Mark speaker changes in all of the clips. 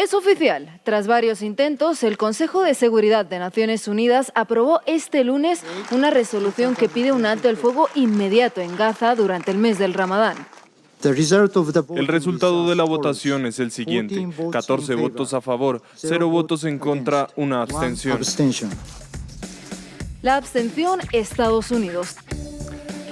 Speaker 1: Es oficial. Tras varios intentos, el Consejo de Seguridad de Naciones Unidas aprobó este lunes una resolución que pide un alto el fuego inmediato en Gaza durante el mes del Ramadán.
Speaker 2: El resultado de la votación es el siguiente: 14 votos a favor, 0 votos en contra, 1 abstención.
Speaker 1: La abstención, Estados Unidos.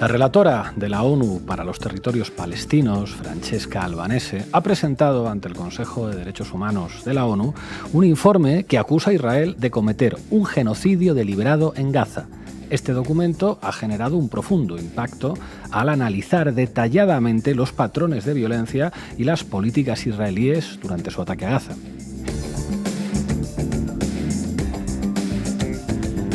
Speaker 3: La relatora de la ONU para los territorios palestinos, Francesca Albanese, ha presentado ante el Consejo de Derechos Humanos de la ONU un informe que acusa a Israel de cometer un genocidio deliberado en Gaza. Este documento ha generado un profundo impacto al analizar detalladamente los patrones de violencia y las políticas israelíes durante su ataque a Gaza.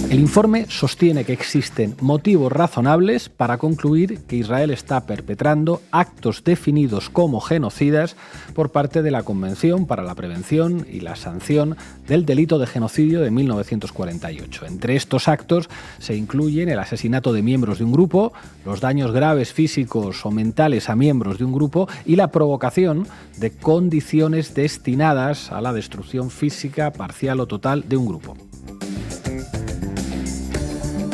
Speaker 3: El informe sostiene que existen motivos razonables para concluir que Israel está perpetrando actos definidos como genocidas por parte de la Convención para la Prevención y la Sanción del Delito de Genocidio de 1948. Entre estos actos se incluyen el asesinato de miembros de un grupo, los daños graves físicos o mentales a miembros de un grupo y la provocación de condiciones destinadas a la destrucción física parcial o total de un grupo.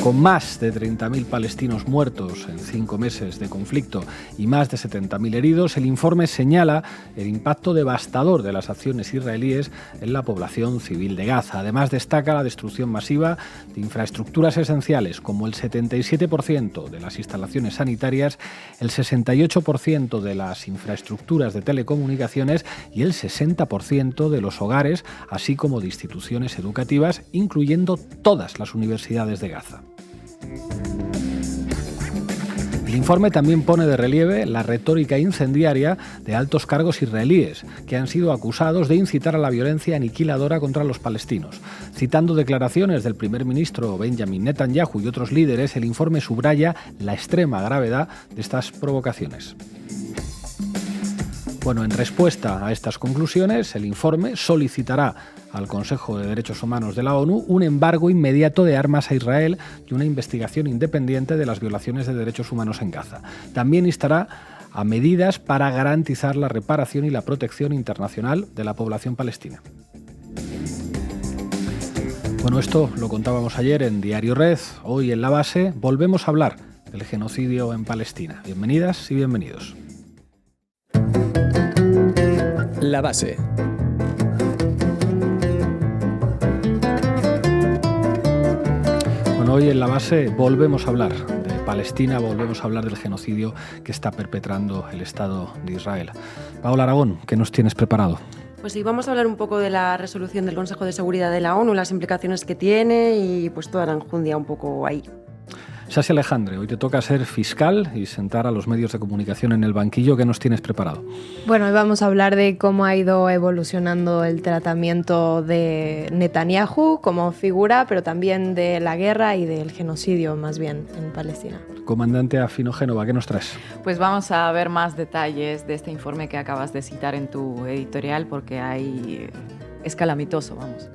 Speaker 3: Con más de 30.000 palestinos muertos en 5 meses de conflicto y más de 70.000 heridos, el informe señala el impacto devastador de las acciones israelíes en la población civil de Gaza. Además, destaca la destrucción masiva de infraestructuras esenciales, como el 77% de las instalaciones sanitarias, el 68% de las infraestructuras de telecomunicaciones y el 60% de los hogares, así como de instituciones educativas, incluyendo todas las universidades de Gaza. El informe también pone de relieve la retórica incendiaria de altos cargos israelíes, que han sido acusados de incitar a la violencia aniquiladora contra los palestinos. Citando declaraciones del primer ministro Benjamin Netanyahu y otros líderes, el informe subraya la extrema gravedad de estas provocaciones. Bueno, en respuesta a estas conclusiones, el informe solicitará al Consejo de Derechos Humanos de la ONU un embargo inmediato de armas a Israel y una investigación independiente de las violaciones de derechos humanos en Gaza. También instará a medidas para garantizar la reparación y la protección internacional de la población palestina. Bueno, esto lo contábamos ayer en Diario Red. Hoy en La Base volvemos a hablar del genocidio en Palestina. Bienvenidas y bienvenidos.
Speaker 4: La Base.
Speaker 3: Bueno, hoy en La Base volvemos a hablar de Palestina, volvemos a hablar del genocidio que está perpetrando el Estado de Israel. Paola Aragón, ¿qué nos tienes preparado?
Speaker 5: Pues sí, vamos a hablar un poco de la resolución del Consejo de Seguridad de la ONU, las implicaciones que tiene y pues toda la enjundia un poco ahí.
Speaker 3: Sasi Alejandre, hoy te toca ser fiscal y sentar a los medios de comunicación en el banquillo. ¿Qué nos tienes preparado?
Speaker 6: Bueno, hoy vamos a hablar de cómo ha ido evolucionando el tratamiento de Netanyahu como figura, pero también de la guerra y del genocidio, más bien, en Palestina.
Speaker 3: Comandante Afino Génova, ¿qué nos traes?
Speaker 7: Pues vamos a ver más detalles de este informe que acabas de citar en tu editorial, porque es calamitoso, vamos.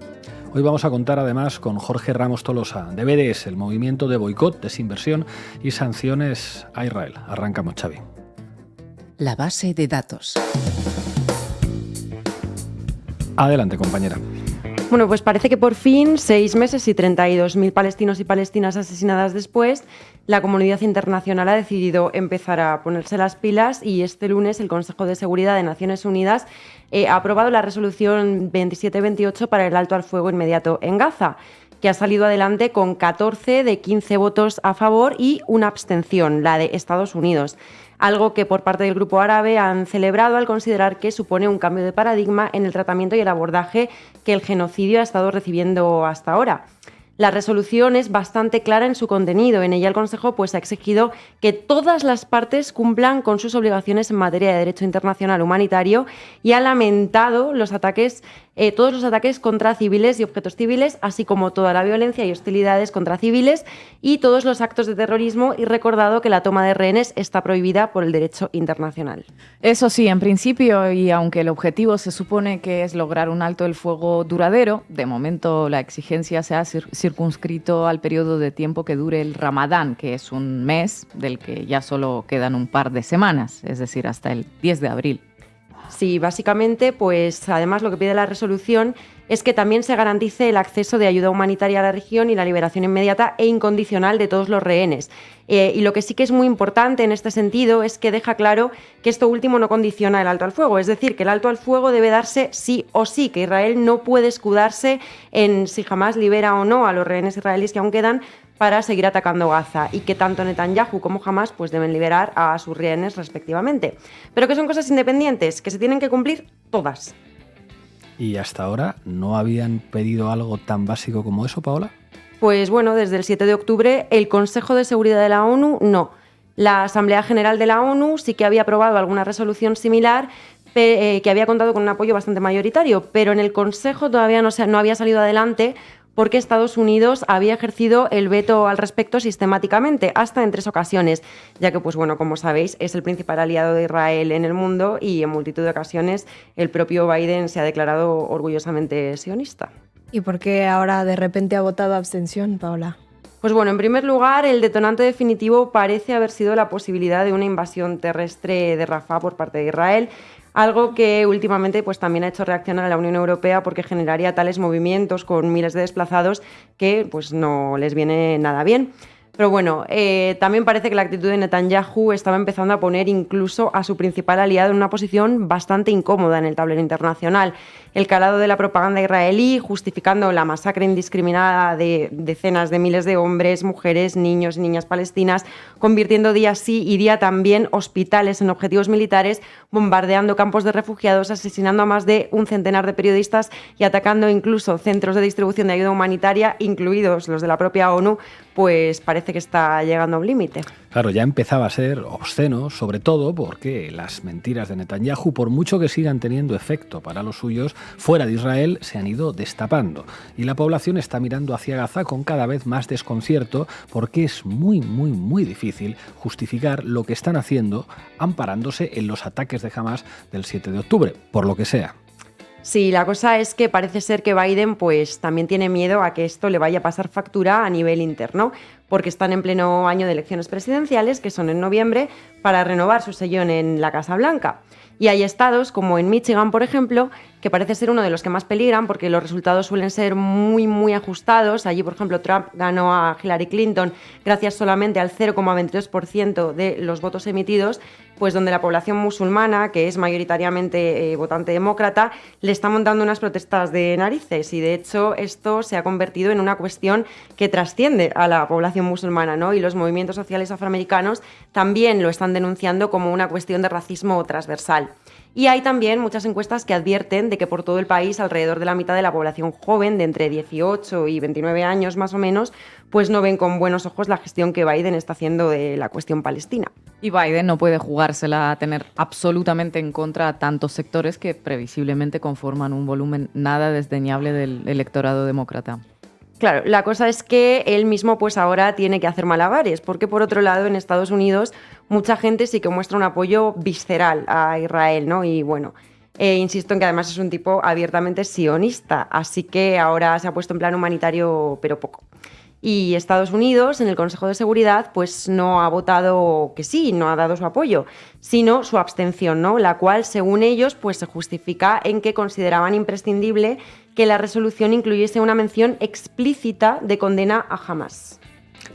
Speaker 3: Hoy vamos a contar además con Jorge Ramos Tolosa, de BDS, el movimiento de boicot, desinversión y sanciones a Israel. Arrancamos, Xavi.
Speaker 8: La base de datos.
Speaker 3: Adelante, compañera.
Speaker 5: Bueno, pues parece que por fin, 6 meses y 32.000 palestinos y palestinas asesinadas después, la comunidad internacional ha decidido empezar a ponerse las pilas y este lunes el Consejo de Seguridad de Naciones Unidas ha aprobado la resolución 2728 para el alto al fuego inmediato en Gaza, que ha salido adelante con 14 de 15 votos a favor y una abstención, la de Estados Unidos. Algo que por parte del grupo árabe han celebrado al considerar que supone un cambio de paradigma en el tratamiento y el abordaje que el genocidio ha estado recibiendo hasta ahora. La resolución es bastante clara en su contenido. En ella el Consejo ha exigido que todas las partes cumplan con sus obligaciones en materia de derecho internacional humanitario y ha lamentado todos los ataques contra civiles y objetos civiles, así como toda la violencia y hostilidades contra civiles y todos los actos de terrorismo, y recordado que la toma de rehenes está prohibida por el derecho internacional.
Speaker 7: Eso sí, en principio, y aunque el objetivo se supone que es lograr un alto el fuego duradero, de momento la exigencia se ha circunscrito al periodo de tiempo que dure el Ramadán, que es un mes del que ya solo quedan un par de semanas, es decir, hasta el 10 de abril.
Speaker 5: Sí, básicamente, pues además lo que pide la resolución es que también se garantice el acceso de ayuda humanitaria a la región y la liberación inmediata e incondicional de todos los rehenes. Y lo que sí que es muy importante en este sentido es que deja claro que esto último no condiciona el alto al fuego, es decir, que el alto al fuego debe darse sí o sí, que Israel no puede escudarse en si Hamás libera o no a los rehenes israelíes que aún quedan para seguir atacando Gaza, y que tanto Netanyahu como Hamás pues deben liberar a sus rehenes respectivamente. Pero que son cosas independientes, que se tienen que cumplir todas.
Speaker 3: ¿Y hasta ahora no habían pedido algo tan básico como eso, Paola?
Speaker 5: Pues bueno, desde el 7 de octubre el Consejo de Seguridad de la ONU no. La Asamblea General de la ONU sí que había aprobado alguna resolución similar que había contado con un apoyo bastante mayoritario, pero en el Consejo todavía no había salido adelante porque Estados Unidos había ejercido el veto al respecto sistemáticamente, hasta en 3 ocasiones, ya que, pues bueno, como sabéis, es el principal aliado de Israel en el mundo y en multitud de ocasiones el propio Biden se ha declarado orgullosamente sionista.
Speaker 6: ¿Y por qué ahora de repente ha votado abstención, Paola?
Speaker 5: Pues bueno, en primer lugar, el detonante definitivo parece haber sido la posibilidad de una invasión terrestre de Rafah por parte de Israel, algo que últimamente pues también ha hecho reaccionar a la Unión Europea porque generaría tales movimientos con miles de desplazados que pues no les viene nada bien. Pero bueno, también parece que la actitud de Netanyahu estaba empezando a poner incluso a su principal aliado en una posición bastante incómoda en el tablero internacional. El calado de la propaganda israelí, justificando la masacre indiscriminada de decenas de miles de hombres, mujeres, niños y niñas palestinas, convirtiendo día sí y día también hospitales en objetivos militares, bombardeando campos de refugiados, asesinando a más de un centenar de periodistas y atacando incluso centros de distribución de ayuda humanitaria, incluidos los de la propia ONU, pues parece que está llegando a un límite.
Speaker 3: Claro, ya empezaba a ser obsceno, sobre todo porque las mentiras de Netanyahu, por mucho que sigan teniendo efecto para los suyos, fuera de Israel se han ido destapando. Y la población está mirando hacia Gaza con cada vez más desconcierto porque es muy difícil justificar lo que están haciendo amparándose en los ataques de Hamás del 7 de octubre, por lo que sea.
Speaker 5: Sí, la cosa es que parece ser que Biden pues también tiene miedo a que esto le vaya a pasar factura a nivel interno, porque están en pleno año de elecciones presidenciales, que son en noviembre, para renovar su sellón en la Casa Blanca. Y hay estados, como en Michigan, por ejemplo, que parece ser uno de los que más peligran porque los resultados suelen ser muy ajustados. Allí, por ejemplo, Trump ganó a Hillary Clinton gracias solamente al 0,22% de los votos emitidos, pues donde la población musulmana, que es mayoritariamente votante demócrata, le está montando unas protestas de narices. Y de hecho esto se ha convertido en una cuestión que trasciende a la población musulmana, ¿no? Y los movimientos sociales afroamericanos también lo están denunciando como una cuestión de racismo transversal. Y hay también muchas encuestas que advierten de que por todo el país alrededor de la mitad de la población joven, de entre 18 y 29 años más o menos, pues no ven con buenos ojos la gestión que Biden está haciendo de la cuestión palestina.
Speaker 7: Y Biden no puede jugársela a tener absolutamente en contra a tantos sectores que previsiblemente conforman un volumen nada desdeñable del electorado demócrata.
Speaker 5: Claro, la cosa es que él mismo pues ahora tiene que hacer malabares, porque por otro lado en Estados Unidos mucha gente sí que muestra un apoyo visceral a Israel, ¿no? Y bueno, insisto en que además es un tipo abiertamente sionista, así que ahora se ha puesto en plan humanitario, pero poco. Y Estados Unidos, en el Consejo de Seguridad, pues no ha votado que sí, no ha dado su apoyo, sino su abstención, ¿no? La cual, según ellos, pues se justifica en que consideraban imprescindible que la resolución incluyese una mención explícita de condena a Hamás.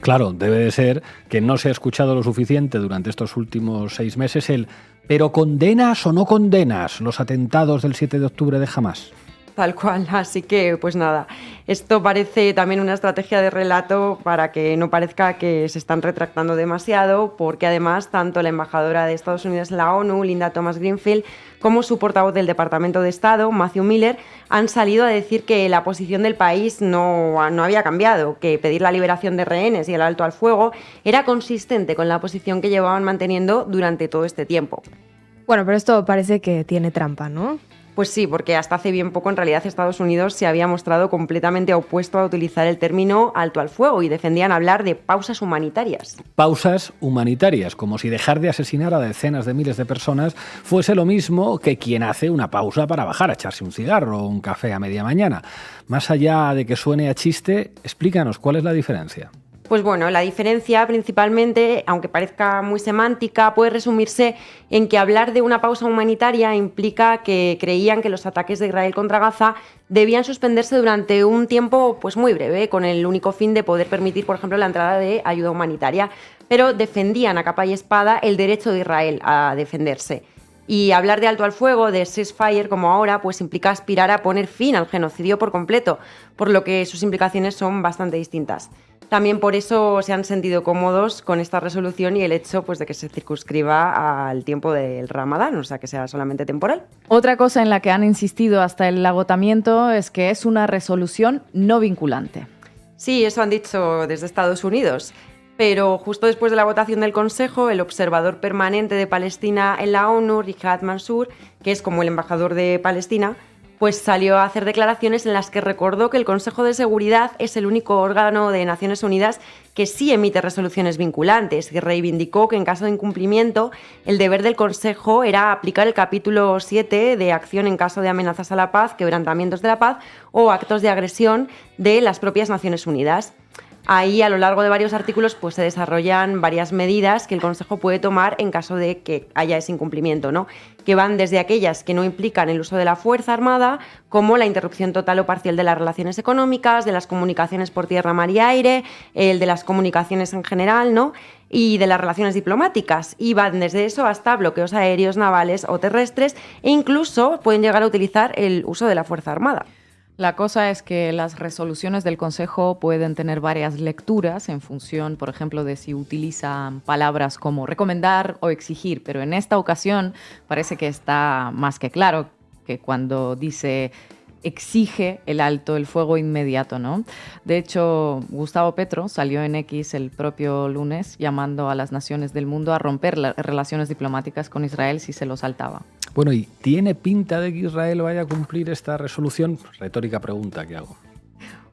Speaker 3: Claro, debe de ser que no se ha escuchado lo suficiente durante estos últimos 6 meses el ¿pero condenas o no condenas los atentados del 7 de octubre de Hamás?
Speaker 5: Tal cual, así que pues nada, esto parece también una estrategia de relato para que no parezca que se están retractando demasiado, porque además tanto la embajadora de Estados Unidos en la ONU, Linda Thomas-Greenfield, como su portavoz del Departamento de Estado, Matthew Miller, han salido a decir que la posición del país no había cambiado, que pedir la liberación de rehenes y el alto al fuego era consistente con la posición que llevaban manteniendo durante todo este tiempo.
Speaker 6: Bueno, pero esto parece que tiene trampa, ¿no?
Speaker 5: Pues sí, porque hasta hace bien poco en realidad Estados Unidos se había mostrado completamente opuesto a utilizar el término alto al fuego y defendían hablar de pausas humanitarias.
Speaker 3: Pausas humanitarias, como si dejar de asesinar a decenas de miles de personas fuese lo mismo que quien hace una pausa para bajar a echarse un cigarro o un café a media mañana. Más allá de que suene a chiste, explícanos cuál es la diferencia.
Speaker 5: Pues bueno, la diferencia principalmente, aunque parezca muy semántica, puede resumirse en que hablar de una pausa humanitaria implica que creían que los ataques de Israel contra Gaza debían suspenderse durante un tiempo pues muy breve, con el único fin de poder permitir, por ejemplo, la entrada de ayuda humanitaria, pero defendían a capa y espada el derecho de Israel a defenderse. Y hablar de alto al fuego, de ceasefire, como ahora, pues implica aspirar a poner fin al genocidio por completo, por lo que sus implicaciones son bastante distintas. También por eso se han sentido cómodos con esta resolución y el hecho pues, de que se circunscriba al tiempo del Ramadán, o sea, que sea solamente temporal.
Speaker 7: Otra cosa en la que han insistido hasta el agotamiento es que es una resolución no vinculante.
Speaker 5: Sí, eso han dicho desde Estados Unidos. Pero justo después de la votación del Consejo, el observador permanente de Palestina en la ONU, Riyad Mansour, que es como el embajador de Palestina, pues salió a hacer declaraciones en las que recordó que el Consejo de Seguridad es el único órgano de Naciones Unidas que sí emite resoluciones vinculantes y reivindicó que en caso de incumplimiento el deber del Consejo era aplicar el capítulo 7 de acción en caso de amenazas a la paz, quebrantamientos de la paz o actos de agresión de las propias Naciones Unidas. Ahí, a lo largo de varios artículos, pues se desarrollan varias medidas que el Consejo puede tomar en caso de que haya ese incumplimiento, ¿no? Que van desde aquellas que no implican el uso de la fuerza armada, como la interrupción total o parcial de las relaciones económicas, de las comunicaciones por tierra, mar y aire, el de las comunicaciones en general, ¿no? Y de las relaciones diplomáticas. Y van desde eso hasta bloqueos aéreos, navales o terrestres, e incluso pueden llegar a utilizar el uso de la fuerza armada.
Speaker 7: La cosa es que las resoluciones del Consejo pueden tener varias lecturas en función, por ejemplo, de si utilizan palabras como recomendar o exigir, pero en esta ocasión parece que está más que claro que cuando dice exige el alto el fuego inmediato, ¿no? De hecho, Gustavo Petro salió en X el propio lunes llamando a las naciones del mundo a romper las relaciones diplomáticas con Israel si se lo saltaba.
Speaker 3: Bueno, ¿y tiene pinta de que Israel vaya a cumplir esta resolución? Retórica pregunta que hago.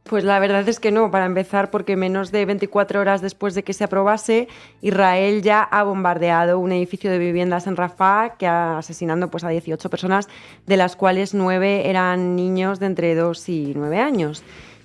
Speaker 5: Pues la verdad es que no, para empezar, porque menos de 24 horas después de que se aprobase, Israel ya ha bombardeado un edificio de viviendas en Rafah, que ha asesinando pues, a 18 personas, de las cuales 9 eran niños de entre 2 y 9 años.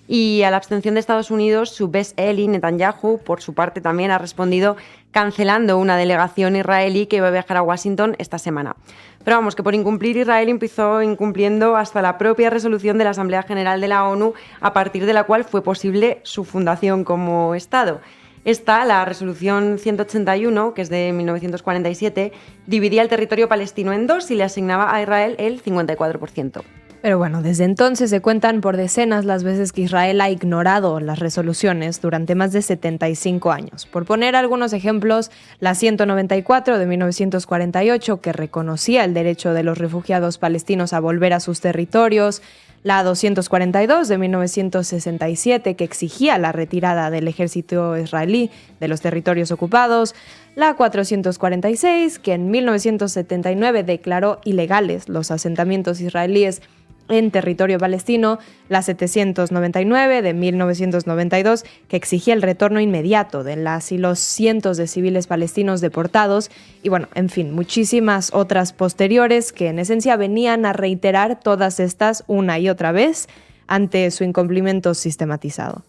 Speaker 5: Y a la abstención de Estados Unidos, su best Eli, Netanyahu, por su parte también ha respondido cancelando una delegación israelí que iba a viajar a Washington esta semana. Pero vamos, que por incumplir Israel empezó incumpliendo hasta la propia resolución de la Asamblea General de la ONU, a partir de la cual fue posible su fundación como Estado. Esta, la resolución 181, que es de 1947, dividía el territorio palestino en dos y le asignaba a Israel el 54%.
Speaker 6: Pero bueno, desde entonces se cuentan por decenas las veces que Israel ha ignorado las resoluciones durante más de 75 años. Por poner algunos ejemplos, la 194 de 1948, que reconocía el derecho de los refugiados palestinos a volver a sus territorios, la 242 de 1967, que exigía la retirada del ejército israelí de los territorios ocupados, la 446, que en 1979 declaró ilegales los asentamientos israelíes en territorio palestino, la 799 de 1992, que exigía el retorno inmediato de las y los cientos de civiles palestinos deportados, y bueno, en fin, muchísimas otras posteriores que en esencia venían a reiterar todas estas una y otra vez ante su incumplimiento sistematizado.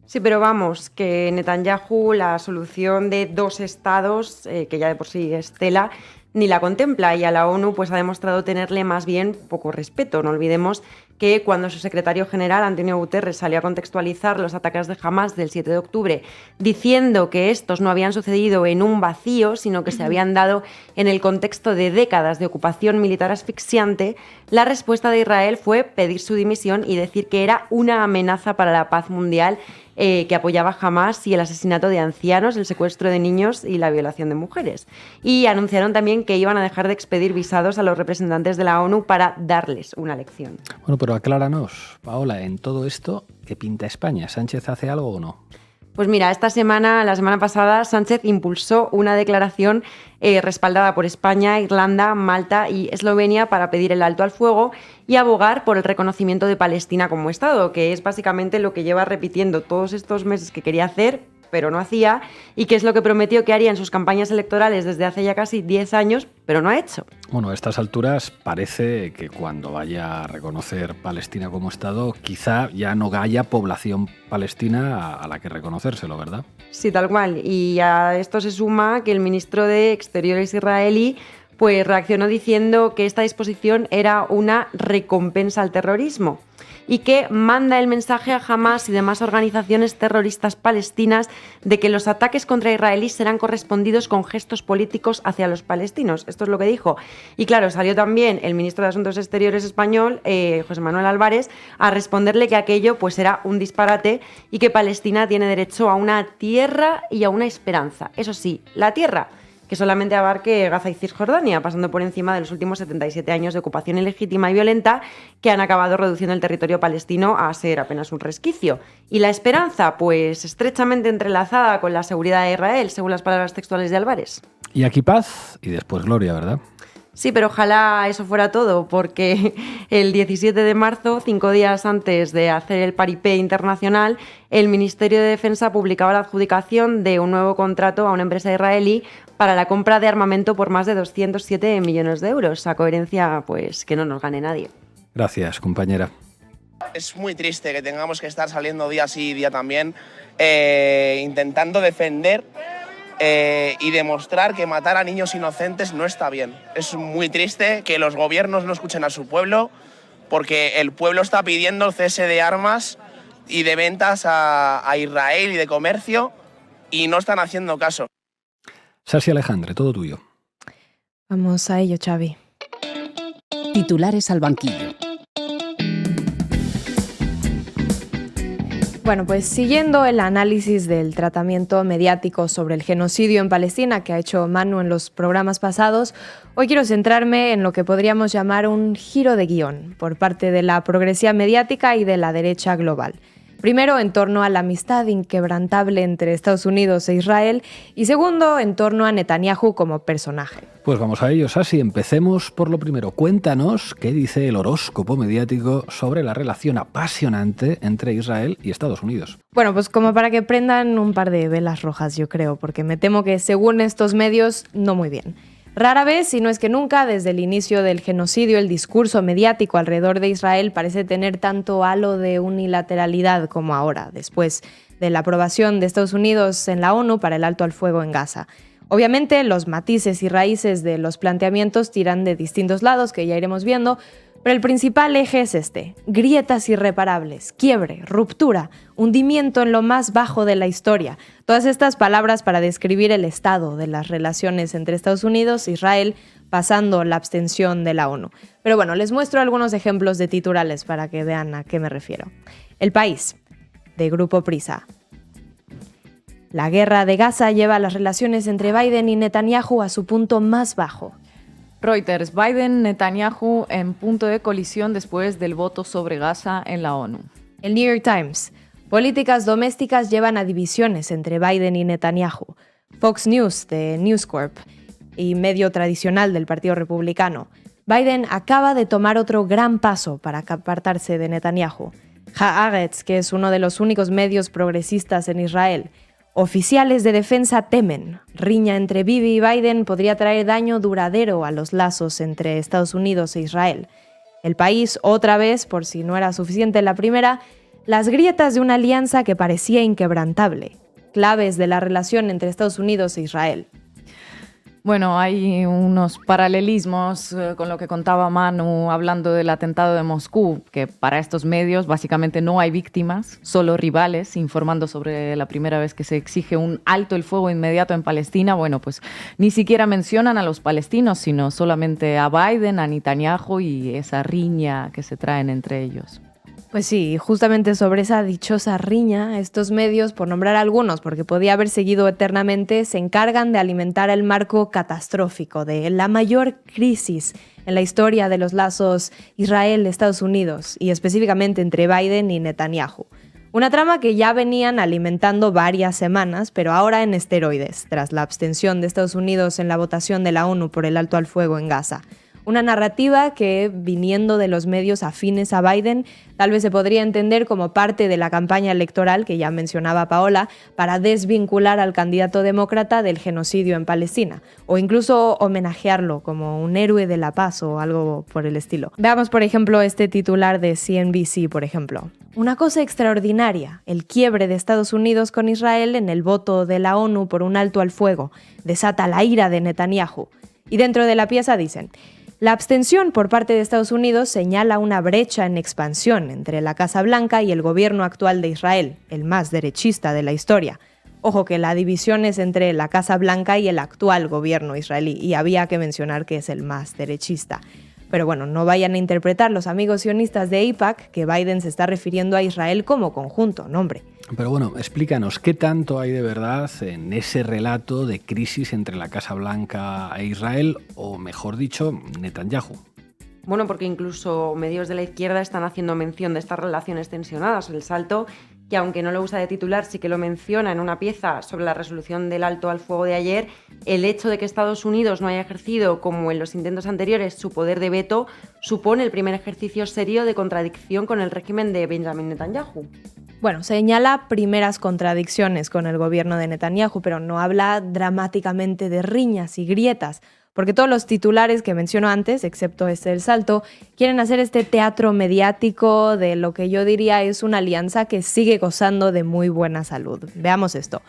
Speaker 5: Sí, pero vamos, que Netanyahu, la solución de dos estados, que ya de por sí es tela, ni la contempla, y a la ONU pues ha demostrado tenerle más bien poco respeto. No olvidemos que cuando su secretario general, Antonio Guterres, salió a contextualizar los ataques de Hamas del 7 de octubre, diciendo que estos no habían sucedido en un vacío, sino que se habían dado en el contexto de décadas de ocupación militar asfixiante, la respuesta de Israel fue pedir su dimisión y decir que era una amenaza para la paz mundial, que apoyaba Hamas y el asesinato de ancianos, el secuestro de niños y la violación de mujeres. Y anunciaron también que iban a dejar de expedir visados a los representantes de la ONU para darles una lección.
Speaker 3: Bueno, pero acláranos, Paola, en todo esto, ¿qué pinta España? ¿Sánchez hace algo o no?
Speaker 5: Pues mira, la semana pasada, Sánchez impulsó una declaración respaldada por España, Irlanda, Malta y Eslovenia para pedir el alto al fuego y abogar por el reconocimiento de Palestina como Estado, que es básicamente lo que lleva repitiendo todos estos meses que quería hacer, pero no hacía, y qué es lo que prometió que haría en sus campañas electorales desde hace ya casi 10 años, pero no ha hecho.
Speaker 3: Bueno, a estas alturas parece que cuando vaya a reconocer Palestina como Estado, quizá ya no haya población palestina a la que reconocérselo, ¿verdad?
Speaker 5: Sí, tal cual. Y a esto se suma que el ministro de Exteriores israelí pues reaccionó diciendo que esta disposición era una recompensa al terrorismo y que manda el mensaje a Hamás y demás organizaciones terroristas palestinas de que los ataques contra israelíes serán correspondidos con gestos políticos hacia los palestinos. Esto es lo que dijo. Y claro, salió también el ministro de Asuntos Exteriores español, José Manuel Álvarez, a responderle que aquello pues era un disparate y que Palestina tiene derecho a una tierra y a una esperanza. Eso sí, la tierra que solamente abarque Gaza y Cisjordania, pasando por encima de los últimos 77 años de ocupación ilegítima y violenta que han acabado reduciendo el territorio palestino a ser apenas un resquicio. Y la esperanza, pues estrechamente entrelazada con la seguridad de Israel, según las palabras textuales de Álvarez.
Speaker 3: Y aquí paz y después gloria, ¿verdad?
Speaker 5: Sí, pero ojalá eso fuera todo, porque el 17 de marzo, 5 días antes de hacer el paripé internacional, el Ministerio de Defensa publicaba la adjudicación de un nuevo contrato a una empresa israelí para la compra de armamento por más de 207 millones de euros. A coherencia, pues, que no nos gane nadie.
Speaker 3: Gracias, compañera.
Speaker 9: Es muy triste que tengamos que estar saliendo día sí y día también intentando defender y demostrar que matar a niños inocentes no está bien. Es muy triste que los gobiernos no escuchen a su pueblo, porque el pueblo está pidiendo el cese de armas y de ventas a Israel y de comercio, y no están haciendo caso.
Speaker 3: Sasi Alejandre, todo tuyo.
Speaker 6: Vamos a ello, Xavi.
Speaker 8: Titulares al banquillo.
Speaker 6: Bueno, pues siguiendo el análisis del tratamiento mediático sobre el genocidio en Palestina que ha hecho Manu en los programas pasados, hoy quiero centrarme en lo que podríamos llamar un giro de guión por parte de la progresía mediática y de la derecha global. Primero, en torno a la amistad inquebrantable entre Estados Unidos e Israel, y segundo, en torno a Netanyahu como personaje.
Speaker 3: Pues vamos a ello, Sasi. Empecemos por lo primero. Cuéntanos qué dice el horóscopo mediático sobre la relación apasionante entre Israel y Estados Unidos.
Speaker 6: Bueno, pues como para que prendan un par de velas rojas, yo creo, porque me temo que según estos medios, no muy bien. Rara vez, si no es que nunca, desde el inicio del genocidio, el discurso mediático alrededor de Israel parece tener tanto halo de unilateralidad como ahora, después de la aprobación de Estados Unidos en la ONU para el alto al fuego en Gaza. Obviamente, los matices y raíces de los planteamientos tiran de distintos lados, que ya iremos viendo, pero el principal eje es este: grietas irreparables, quiebre, ruptura, hundimiento en lo más bajo de la historia. Todas estas palabras para describir el estado de las relaciones entre Estados Unidos e Israel, pasando la abstención de la ONU. Pero bueno, les muestro algunos ejemplos de titulares para que vean a qué me refiero. El País, de Grupo Prisa. La guerra de Gaza lleva las relaciones entre Biden y Netanyahu a su punto más bajo.
Speaker 7: Reuters, Biden-Netanyahu en punto de colisión después del voto sobre Gaza en la ONU.
Speaker 6: El New York Times, políticas domésticas llevan a divisiones entre Biden y Netanyahu. Fox News, de News Corp, y medio tradicional del Partido Republicano. Biden acaba de tomar otro gran paso para apartarse de Netanyahu. Haaretz, que es uno de los únicos medios progresistas en Israel. Oficiales de defensa temen. Riña entre Bibi y Biden podría traer daño duradero a los lazos entre Estados Unidos e Israel. El País, otra vez, por si no era suficiente la primera, las grietas de una alianza que parecía inquebrantable. Claves de la relación entre Estados Unidos e Israel.
Speaker 7: Bueno, hay unos paralelismos con lo que contaba Manu hablando del atentado de Moscú, que para estos medios básicamente no hay víctimas, solo rivales, informando sobre la primera vez que se exige un alto el fuego inmediato en Palestina. Bueno, pues ni siquiera mencionan a los palestinos, sino solamente a Biden, a Netanyahu y esa riña que se traen entre ellos.
Speaker 6: Pues sí, justamente sobre esa dichosa riña, estos medios, por nombrar algunos, porque podía haber seguido eternamente, se encargan de alimentar el marco catastrófico de la mayor crisis en la historia de los lazos Israel-Estados Unidos, y específicamente entre Biden y Netanyahu. Una trama que ya venían alimentando varias semanas, pero ahora en esteroides, tras la abstención de Estados Unidos en la votación de la ONU por el alto al fuego en Gaza. Una narrativa que, viniendo de los medios afines a Biden, tal vez se podría entender como parte de la campaña electoral que ya mencionaba Paola, para desvincular al candidato demócrata del genocidio en Palestina, o incluso homenajearlo como un héroe de la paz o algo por el estilo. Veamos, por ejemplo, este titular de CNBC, por ejemplo. Una cosa extraordinaria, el quiebre de Estados Unidos con Israel en el voto de la ONU por un alto al fuego, desata la ira de Netanyahu. Y dentro de la pieza dicen: la abstención por parte de Estados Unidos señala una brecha en expansión entre la Casa Blanca y el gobierno actual de Israel, el más derechista de la historia. Ojo que la división es entre la Casa Blanca y el actual gobierno israelí, y había que mencionar que es el más derechista. Pero bueno, no vayan a interpretar los amigos sionistas de AIPAC que Biden se está refiriendo a Israel como conjunto, no hombre.
Speaker 3: Pero bueno, explícanos, ¿qué tanto hay de verdad en ese relato de crisis entre la Casa Blanca e Israel, o mejor dicho, Netanyahu?
Speaker 5: Bueno, porque incluso medios de la izquierda están haciendo mención de estas relaciones tensionadas. El Salto, que aunque no lo usa de titular, sí que lo menciona en una pieza sobre la resolución del alto al fuego de ayer. El hecho de que Estados Unidos no haya ejercido, como en los intentos anteriores, su poder de veto, supone el primer ejercicio serio de contradicción con el régimen de Benjamin Netanyahu.
Speaker 6: Bueno, señala primeras contradicciones con el gobierno de Netanyahu, pero no habla dramáticamente de riñas y grietas, porque todos los titulares que menciono antes, excepto este del Salto, quieren hacer este teatro mediático de lo que yo diría es una alianza que sigue gozando de muy buena salud. Veamos esto.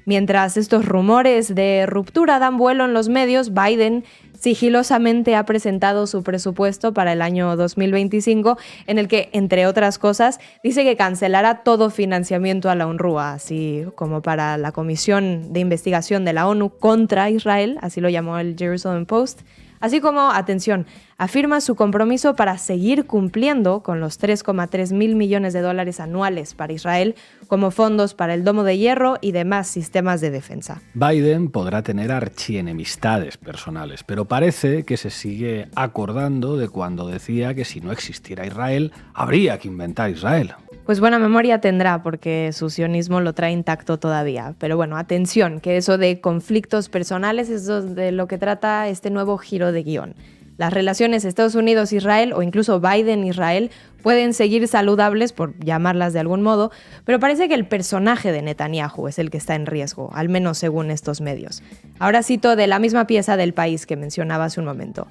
Speaker 6: Mientras estos rumores de ruptura dan vuelo en los medios, Biden sigilosamente ha presentado su presupuesto para el año 2025, en el que, entre otras cosas, dice que cancelará todo financiamiento a la UNRWA, así como para la Comisión de Investigación de la ONU contra Israel, así lo llamó el Jerusalem Post, así como, atención, afirma su compromiso para seguir cumpliendo con los 3,3 mil millones de dólares anuales para Israel como fondos para el Domo de Hierro y demás sistemas de defensa.
Speaker 3: Biden podrá tener archienemistades personales, pero parece que se sigue acordando de cuando decía que si no existiera Israel, habría que inventar Israel.
Speaker 6: Pues buena memoria tendrá, porque su sionismo lo trae intacto todavía. Pero bueno, atención, que eso de conflictos personales es de lo que trata este nuevo giro de guión. Las relaciones Estados Unidos-Israel, o incluso Biden-Israel, pueden seguir saludables, por llamarlas de algún modo, pero parece que el personaje de Netanyahu es el que está en riesgo, al menos según estos medios. Ahora cito de la misma pieza del País que mencionaba hace un momento.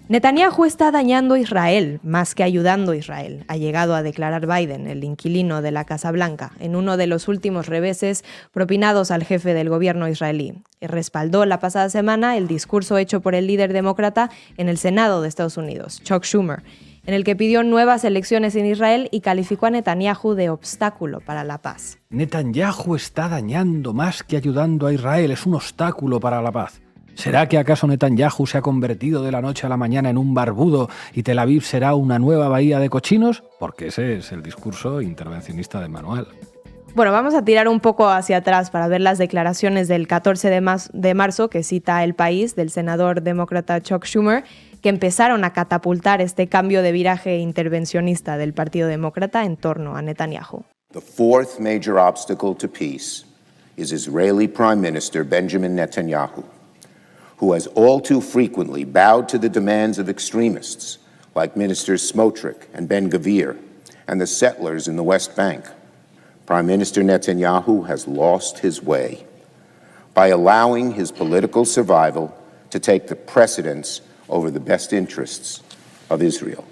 Speaker 6: Netanyahu está dañando a Israel más que ayudando a Israel, ha llegado a declarar Biden, el inquilino de la Casa Blanca, en uno de los últimos reveses propinados al jefe del gobierno israelí. Y respaldó la pasada semana el discurso hecho por el líder demócrata en el Senado de Estados Unidos, Chuck Schumer, en el que pidió nuevas elecciones en Israel y calificó a Netanyahu de obstáculo para la paz.
Speaker 3: Netanyahu está dañando más que ayudando a Israel, es un obstáculo para la paz. ¿Será que acaso Netanyahu se ha convertido de la noche a la mañana en un barbudo y Tel Aviv será una nueva bahía de cochinos? Porque ese es el discurso intervencionista de Manuel.
Speaker 6: Bueno, vamos a tirar un poco hacia atrás para ver las declaraciones del 14 de marzo que cita El País del senador demócrata Chuck Schumer, que empezaron a catapultar este cambio de viraje intervencionista del Partido Demócrata en torno a Netanyahu.
Speaker 10: The fourth major obstacle to peace is Israeli Prime Minister Benjamin Netanyahu, who has all too frequently bowed to the demands of extremists like Ministers Smotrich and Ben-Gvir and the settlers in the West Bank. Prime Minister Netanyahu has lost his way by allowing his political survival to take the precedence over the best interests of Israel.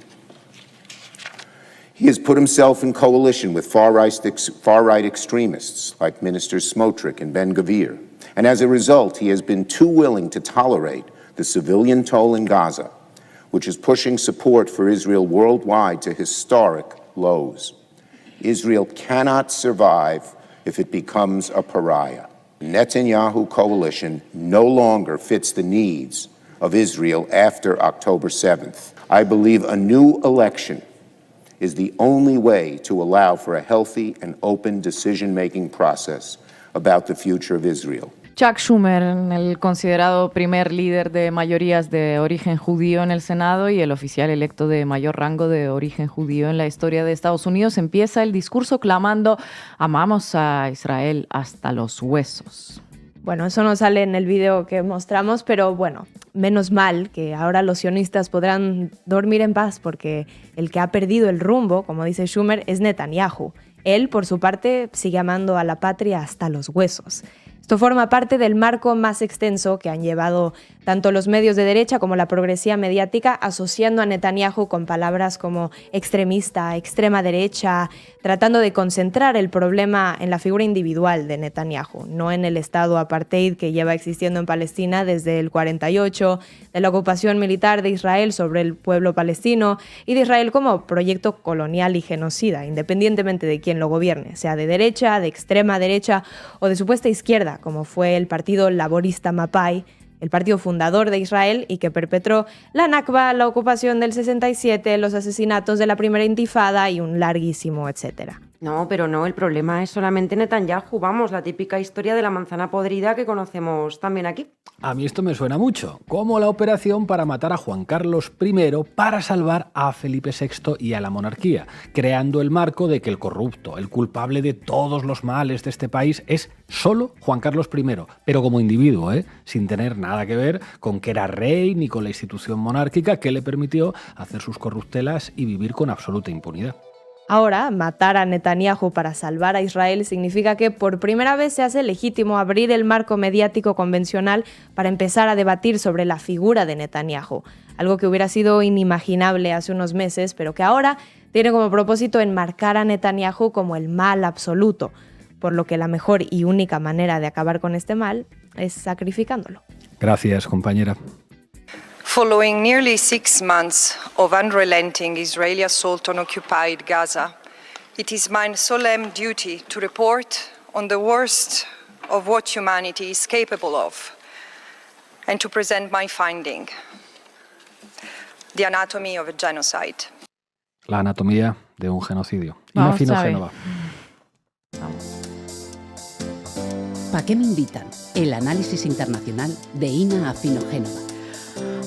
Speaker 10: He has put himself in coalition with far-right extremists like Ministers Smotrich and Ben-Gvir, and as a result, he has been too willing to tolerate the civilian toll in Gaza, which is pushing support for Israel worldwide to historic lows. Israel cannot survive if it becomes a pariah. The Netanyahu coalition no longer fits the needs of Israel after October 7th. I believe a new election is the only way to allow for a healthy and open decision-making process about the future of Israel.
Speaker 7: Chuck Schumer, el considerado primer líder de mayorías de origen judío en el Senado y el oficial electo de mayor rango de origen judío en la historia de Estados Unidos, empieza el discurso clamando: amamos a Israel hasta los huesos.
Speaker 6: Bueno, eso no sale en el vídeo que mostramos, pero bueno, menos mal que ahora los sionistas podrán dormir en paz porque el que ha perdido el rumbo, como dice Schumer, es Netanyahu. Él, por su parte, sigue amando a la patria hasta los huesos. Esto forma parte del marco más extenso que han llevado tanto los medios de derecha como la progresía mediática, asociando a Netanyahu con palabras como extremista, extrema derecha, tratando de concentrar el problema en la figura individual de Netanyahu, no en el estado apartheid que lleva existiendo en Palestina desde el 48, de la ocupación militar de Israel sobre el pueblo palestino y de Israel como proyecto colonial y genocida, independientemente de quién lo gobierne, sea de derecha, de extrema derecha o de supuesta izquierda, como fue el Partido Laborista Mapai, el partido fundador de Israel y que perpetró la Nakba, la ocupación del 67, los asesinatos de la primera intifada y un larguísimo etcétera.
Speaker 5: No, pero no, el problema es solamente Netanyahu, vamos, la típica historia de la manzana podrida que conocemos también aquí.
Speaker 3: A mí esto me suena mucho, como la operación para matar a Juan Carlos I para salvar a Felipe VI y a la monarquía, creando el marco de que el corrupto, el culpable de todos los males de este país es solo Juan Carlos I, pero como individuo, sin tener nada que ver con que era rey ni con la institución monárquica que le permitió hacer sus corruptelas y vivir con absoluta impunidad.
Speaker 6: Ahora, matar a Netanyahu para salvar a Israel significa que por primera vez se hace legítimo abrir el marco mediático convencional para empezar a debatir sobre la figura de Netanyahu, algo que hubiera sido inimaginable hace unos meses, pero que ahora tiene como propósito enmarcar a Netanyahu como el mal absoluto, por lo que la mejor y única manera de acabar con este mal es sacrificándolo.
Speaker 3: Gracias, compañera.
Speaker 11: Following nearly 6 months of unrelenting Israeli assault on occupied Gaza, it is my solemn duty to report on the worst of what humanity is capable of and to present my finding, the anatomy of a genocide.
Speaker 3: La anatomía de un genocidio.
Speaker 7: Vamos,
Speaker 3: Ina
Speaker 7: Xavi.
Speaker 3: Finogénova.
Speaker 8: ¿Para qué me invitan? El análisis internacional de Ina Finogénova.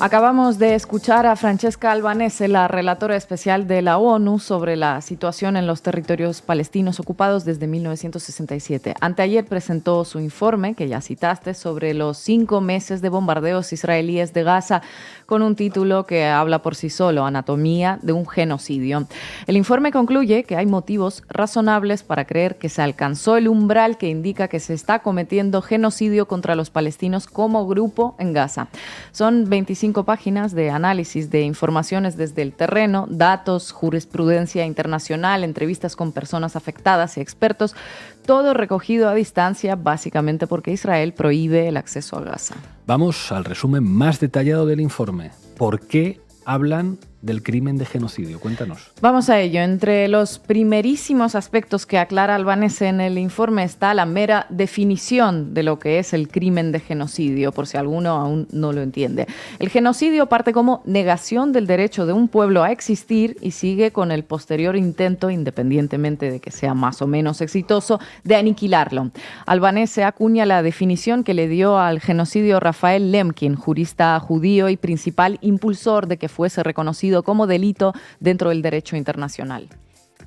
Speaker 7: Acabamos de escuchar a Francesca Albanese, la relatora especial de la ONU sobre la situación en los territorios palestinos ocupados desde 1967. Anteayer presentó su informe, que ya citaste, sobre los 5 meses de bombardeos israelíes de Gaza, con un título que habla por sí solo, Anatomía de un genocidio. El informe concluye que hay motivos razonables para creer que se alcanzó el umbral que indica que se está cometiendo genocidio contra los palestinos como grupo en Gaza. Son 25 páginas de análisis de informaciones desde el terreno, datos, jurisprudencia internacional, entrevistas con personas afectadas y expertos, todo recogido a distancia, básicamente porque Israel prohíbe el acceso a Gaza.
Speaker 3: Vamos al resumen más detallado del informe. ¿Por qué hablan del crimen de genocidio? Cuéntanos.
Speaker 7: Vamos a ello. Entre los primerísimos aspectos que aclara Albanese en el informe está la mera definición de lo que es el crimen de genocidio, por si alguno aún no lo entiende. El genocidio parte como negación del derecho de un pueblo a existir y sigue con el posterior intento, independientemente de que sea más o menos exitoso, de aniquilarlo. Albanese acuña la definición que le dio al genocidio Rafael Lemkin, jurista judío y principal impulsor de que fuese reconocido como delito dentro del derecho internacional.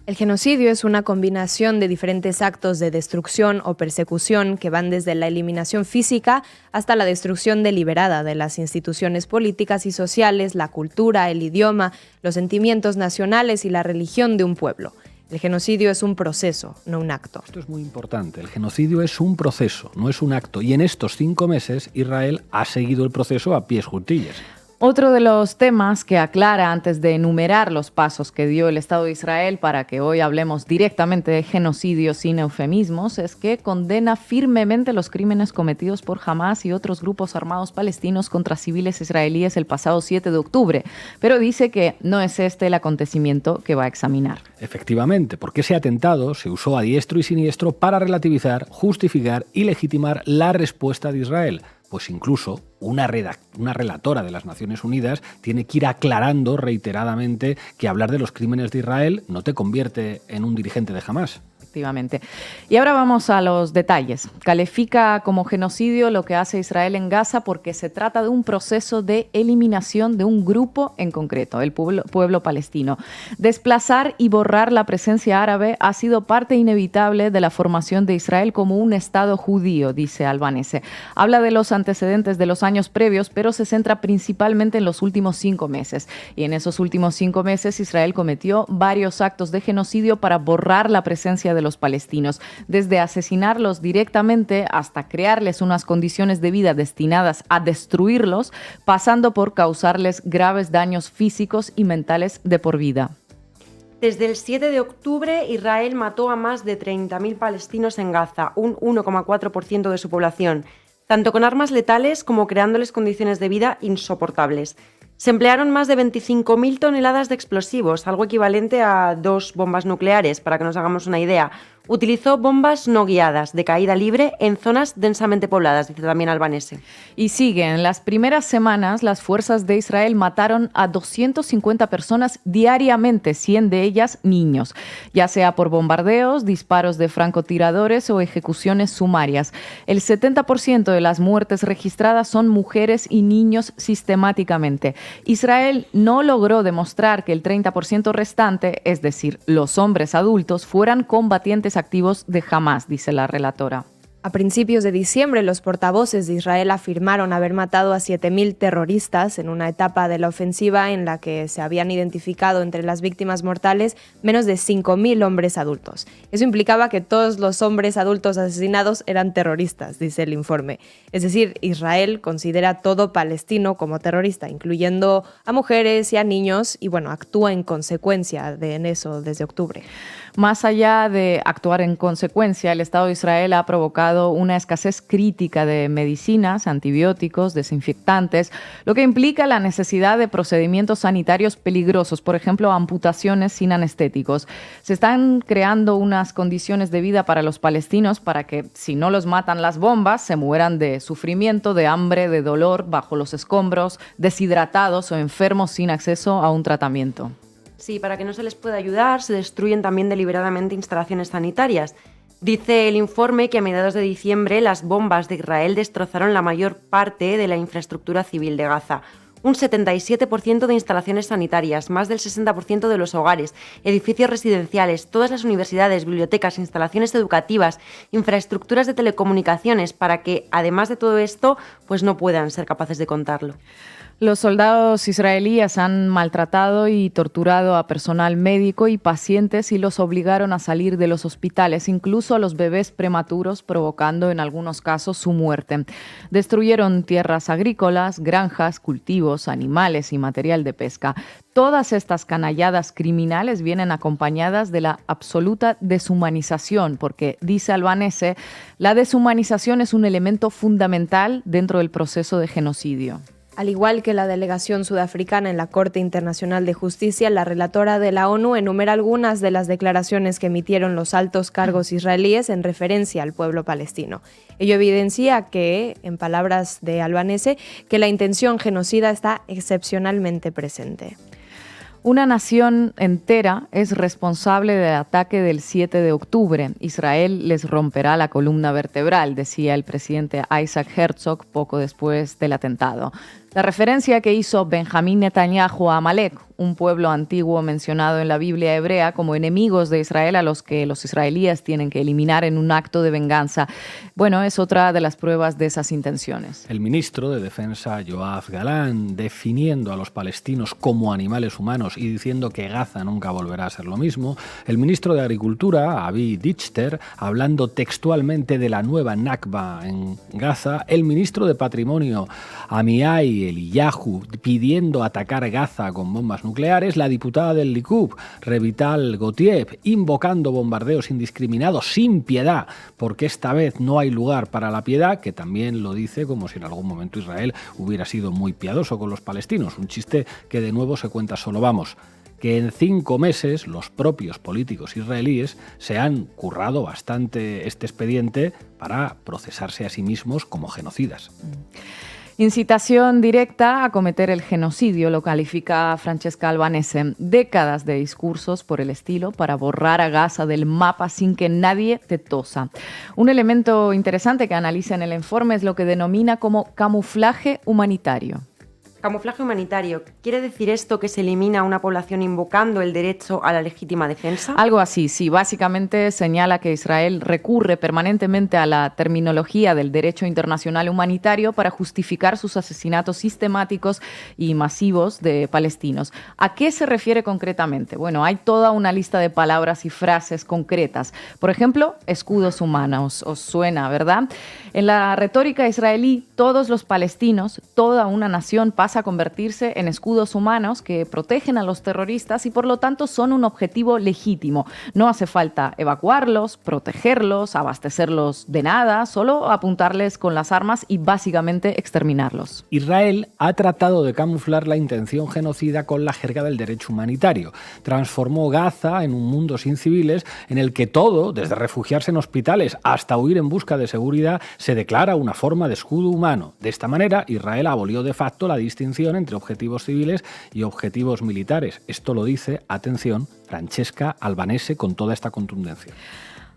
Speaker 6: El genocidio es una combinación de diferentes actos de destrucción o persecución que van desde la eliminación física hasta la destrucción deliberada de las instituciones políticas y sociales, la cultura, el idioma, los sentimientos nacionales y la religión de un pueblo. El genocidio es un proceso, no un acto.
Speaker 3: Esto es muy importante. El genocidio es un proceso, no es un acto. Y en estos 5 meses Israel ha seguido el proceso a pies juntillas.
Speaker 7: Otro de los temas que aclara antes de enumerar los pasos que dio el Estado de Israel para que hoy hablemos directamente de genocidio sin eufemismos es que condena firmemente los crímenes cometidos por Hamás y otros grupos armados palestinos contra civiles israelíes el pasado 7 de octubre, pero dice que no es este el acontecimiento que va a examinar.
Speaker 3: Efectivamente, porque ese atentado se usó a diestro y siniestro para relativizar, justificar y legitimar la respuesta de Israel. Pues incluso una relatora de las Naciones Unidas tiene que ir aclarando reiteradamente que hablar de los crímenes de Israel no te convierte en un dirigente de Hamás.
Speaker 7: efectivamente. Y ahora vamos a los detalles. Califica como genocidio lo que hace Israel en Gaza porque se trata de un proceso de eliminación de un grupo en concreto, el pueblo palestino. Desplazar y borrar la presencia árabe ha sido parte inevitable de la formación de Israel como un Estado judío, dice Albanese. Habla de los antecedentes de los años previos, pero se centra principalmente en los últimos 5 meses. Y en esos últimos 5 meses, Israel cometió varios actos de genocidio para borrar la presencia de los palestinos, desde asesinarlos directamente hasta crearles unas condiciones de vida destinadas a destruirlos, pasando por causarles graves daños físicos y mentales de por vida.
Speaker 5: Desde el 7 de octubre, Israel mató a más de 30.000 palestinos en Gaza, un 1,4% de su población, tanto con armas letales como creándoles condiciones de vida insoportables. Se emplearon más de 25.000 toneladas de explosivos, algo equivalente a 2 bombas nucleares, para que nos hagamos una idea. Utilizó bombas no guiadas, de caída libre, en zonas densamente pobladas, dice también Albanese.
Speaker 7: Y sigue, en las primeras semanas, las fuerzas de Israel mataron a 250 personas diariamente, 100 de ellas niños, ya sea por bombardeos, disparos de francotiradores o ejecuciones sumarias. El 70% de las muertes registradas son mujeres y niños sistemáticamente. Israel no logró demostrar que el 30% restante, es decir, los hombres adultos, fueran combatientes activos de Hamás, dice la relatora.
Speaker 6: A principios de diciembre, los portavoces de Israel afirmaron haber matado a 7.000 terroristas en una etapa de la ofensiva en la que se habían identificado entre las víctimas mortales menos de 5.000 hombres adultos. Eso implicaba que todos los hombres adultos asesinados eran terroristas, dice el informe. Es decir, Israel considera todo palestino como terrorista, incluyendo a mujeres y a niños, y bueno, actúa en consecuencia en eso desde octubre.
Speaker 7: Más allá de actuar en consecuencia, el Estado de Israel ha provocado una escasez crítica de medicinas, antibióticos, desinfectantes, lo que implica la necesidad de procedimientos sanitarios peligrosos, por ejemplo, amputaciones sin anestéticos. Se están creando unas condiciones de vida para los palestinos para que, si no los matan las bombas, se mueran de sufrimiento, de hambre, de dolor, bajo los escombros, deshidratados o enfermos sin acceso a un tratamiento.
Speaker 5: Sí, para que no se les pueda ayudar, se destruyen también deliberadamente instalaciones sanitarias. Dice el informe que a mediados de diciembre las bombas de Israel destrozaron la mayor parte de la infraestructura civil de Gaza. Un 77% de instalaciones sanitarias, más del 60% de los hogares, edificios residenciales, todas las universidades, bibliotecas, instalaciones educativas, infraestructuras de telecomunicaciones, para que, además de todo esto, pues no puedan ser capaces de contarlo.
Speaker 7: Los soldados israelíes han maltratado y torturado a personal médico y pacientes y los obligaron a salir de los hospitales, incluso a los bebés prematuros, provocando en algunos casos su muerte. Destruyeron tierras agrícolas, granjas, cultivos, animales y material de pesca. Todas estas canalladas criminales vienen acompañadas de la absoluta deshumanización, porque, dice Albanese, la deshumanización es un elemento fundamental dentro del proceso de genocidio.
Speaker 6: Al igual que la delegación sudafricana en la Corte Internacional de Justicia, la relatora de la ONU enumera algunas de las declaraciones que emitieron los altos cargos israelíes en referencia al pueblo palestino. Ello evidencia que, en palabras de Albanese, que la intención genocida está excepcionalmente presente.
Speaker 7: Una nación entera es responsable del ataque del 7 de octubre. Israel les romperá la columna vertebral, decía el presidente Isaac Herzog poco después del atentado. La referencia que hizo Benjamín Netanyahu a Amalek, un pueblo antiguo mencionado en la Biblia hebrea como enemigos de Israel a los que los israelíes tienen que eliminar en un acto de venganza, bueno, es otra de las pruebas de esas intenciones.
Speaker 3: El ministro de Defensa, Yoav Galán, definiendo a los palestinos como animales humanos y diciendo que Gaza nunca volverá a ser lo mismo. El ministro de Agricultura, Avi Dichter, hablando textualmente de la nueva Nakba en Gaza. El ministro de Patrimonio, Amihai Eliyahu, pidiendo atacar Gaza con bombas nucleares. La diputada del Likud, Revital Gotiev, invocando bombardeos indiscriminados sin piedad, porque esta vez no hay lugar para la piedad, que también lo dice como si en algún momento Israel hubiera sido muy piadoso con los palestinos. Un chiste que de nuevo se cuenta solo. Vamos, que en 5 meses los propios políticos israelíes se han currado bastante este expediente para procesarse a sí mismos como genocidas.
Speaker 7: Incitación directa a cometer el genocidio, lo califica Francesca Albanese. Décadas de discursos por el estilo para borrar a Gaza del mapa sin que nadie te tosa. Un elemento interesante que analiza en el informe es lo que denomina como camuflaje humanitario.
Speaker 5: Camuflaje humanitario. ¿Quiere decir esto que se elimina a una población invocando el derecho a la legítima defensa?
Speaker 7: Algo así, sí. Básicamente señala que Israel recurre permanentemente a la terminología del derecho internacional humanitario para justificar sus asesinatos sistemáticos y masivos de palestinos. ¿A qué se refiere concretamente? Bueno, hay toda una lista de palabras y frases concretas. Por ejemplo, escudos humanos. Os suena, ¿verdad? En la retórica israelí, todos los palestinos, toda una nación pasa a convertirse en escudos humanos que protegen a los terroristas y por lo tanto son un objetivo legítimo. No hace falta evacuarlos, protegerlos, abastecerlos de nada, solo apuntarles con las armas y básicamente exterminarlos.
Speaker 3: Israel ha tratado de camuflar la intención genocida con la jerga del derecho humanitario. Transformó Gaza en un mundo sin civiles en el que todo, desde refugiarse en hospitales hasta huir en busca de seguridad, se declara una forma de escudo humano. De esta manera, Israel abolió de facto la distinción entre objetivos civiles y objetivos militares. Esto lo dice, atención, Francesca Albanese con toda esta contundencia.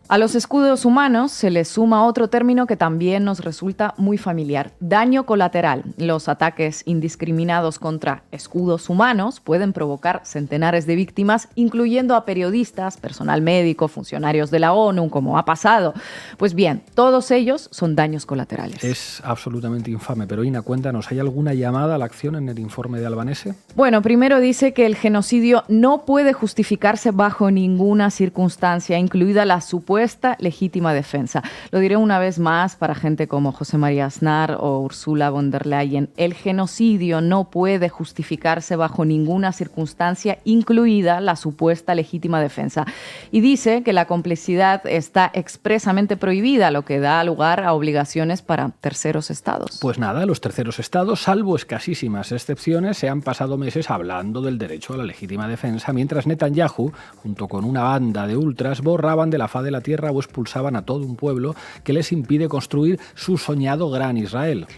Speaker 7: A los escudos humanos se les suma otro término que también nos resulta muy familiar: daño colateral. Los ataques indiscriminados contra escudos humanos pueden provocar centenares de víctimas, incluyendo a periodistas, personal médico, funcionarios de la ONU, como ha pasado. Pues bien, todos ellos son daños colaterales.
Speaker 3: Es absolutamente infame, pero Ina, cuéntanos, ¿hay alguna llamada a la acción en el informe de Albanese?
Speaker 7: Bueno, primero dice que el genocidio no puede justificarse bajo ninguna circunstancia, incluida la supuesta legítima defensa. Lo diré una vez más para gente como José María Aznar o Ursula von der Leyen. El genocidio no puede justificarse bajo ninguna circunstancia, incluida la supuesta legítima defensa. Y dice que la complicidad está expresamente prohibida, lo que da lugar a obligaciones para terceros estados.
Speaker 3: Pues nada, los terceros estados, salvo escasísimas excepciones, se han pasado meses hablando del derecho a la legítima defensa, mientras Netanyahu, junto con una banda de ultras, borraban de la faz de la tierra o expulsaban a todo un pueblo que les impide construir su soñado gran Israel.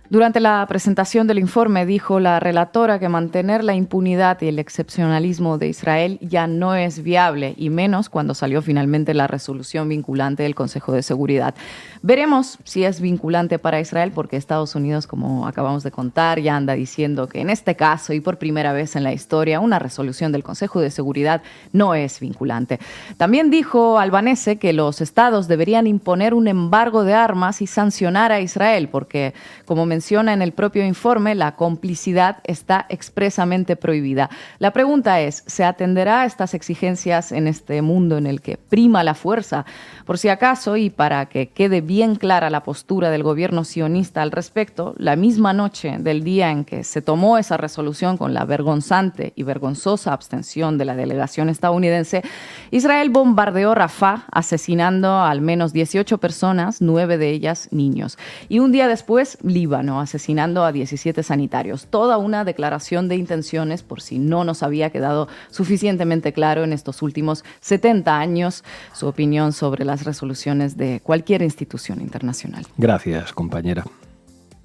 Speaker 7: Durante la presentación del informe dijo la relatora que mantener la impunidad y el excepcionalismo de Israel ya no es viable, y menos cuando salió finalmente la resolución vinculante del Consejo de Seguridad. Veremos si es vinculante para Israel, porque Estados Unidos, como acabamos de contar, ya anda diciendo que en este caso y por primera vez en la historia una resolución del Consejo de Seguridad no es vinculante. También dijo Albanese que los estados deberían imponer un embargo de armas y sancionar a Israel, porque, como menciona en el propio informe, la complicidad está expresamente prohibida. La pregunta es, ¿se atenderá a estas exigencias en este mundo en el que prima la fuerza? Por si acaso, y para que quede bien clara la postura del gobierno sionista al respecto, la misma noche del día en que se tomó esa resolución con la vergonzante y vergonzosa abstención de la delegación estadounidense, Israel bombardeó Rafah, asesinando a al menos 18 personas, 9 de ellas niños. Y un día después, Líbano, asesinando a 17 sanitarios. Toda una declaración de intenciones, por si no nos había quedado suficientemente claro en estos últimos 70 años, su opinión sobre las resoluciones de cualquier institución internacional.
Speaker 3: Gracias, compañera.